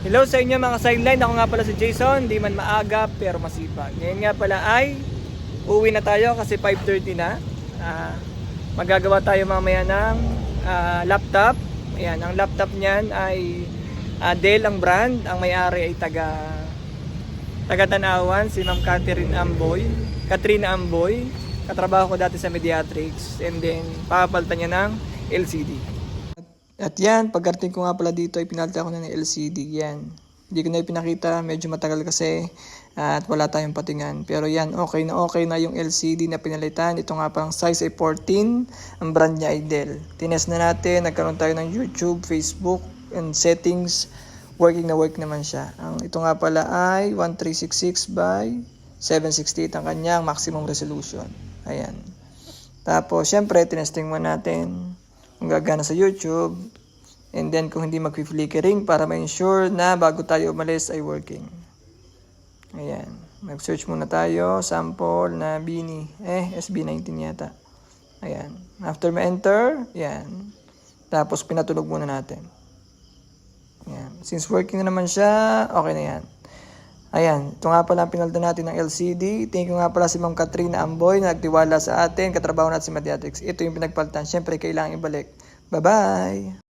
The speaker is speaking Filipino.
Hello sa inyo mga sideline, ako nga pala si Jason, di man maaga pero masipag. Ngayon nga pala ay uuwi na tayo kasi 5:30 na. Magagawa tayo mamaya ng laptop. Ayan, ang laptop niyan ay Dell ang brand, ang may-ari ay taga Tanawan, si Ma'am Katrina Amboy. Katrabaho ko dati sa Mediatrix and then papalitan niya ng LCD. At yan, pagkarating ko nga pala dito ay pinalitan ko na ng LCD. Yan, hindi ko na ipinakita, medyo matagal kasi at wala tayong patingan. Pero yan, okay na yung LCD na pinalitan. Ito nga palang size ay 14, ang brand niya ay Dell. Tinest na natin, nagkaroon tayo ng YouTube, Facebook, and settings. Working naman siya. Ito nga pala ay 1366 by 768 ang kanyang maximum resolution. Ayan. Tapos, syempre, tinesting mo natin kung gagana sa YouTube. And then, kung hindi mag-flickering para ma-ensure na bago tayo umalis ay working. Ayan. Mag-search muna tayo. Sample na Bini. SB19 yata. Ayan. After ma-enter, yan. Tapos, pinatunog muna natin. Ayan. Since working na naman siya, okay na yan. Ayan, ito nga pala ang pinalitan natin ng LCD. Thank you nga pala si Ma'am Katrina Amboy na nagtiwala sa atin. Katrabaho natin si Mediatrix. Ito yung pinagpalitan. Siyempre, kailangan ibalik. Bye-bye!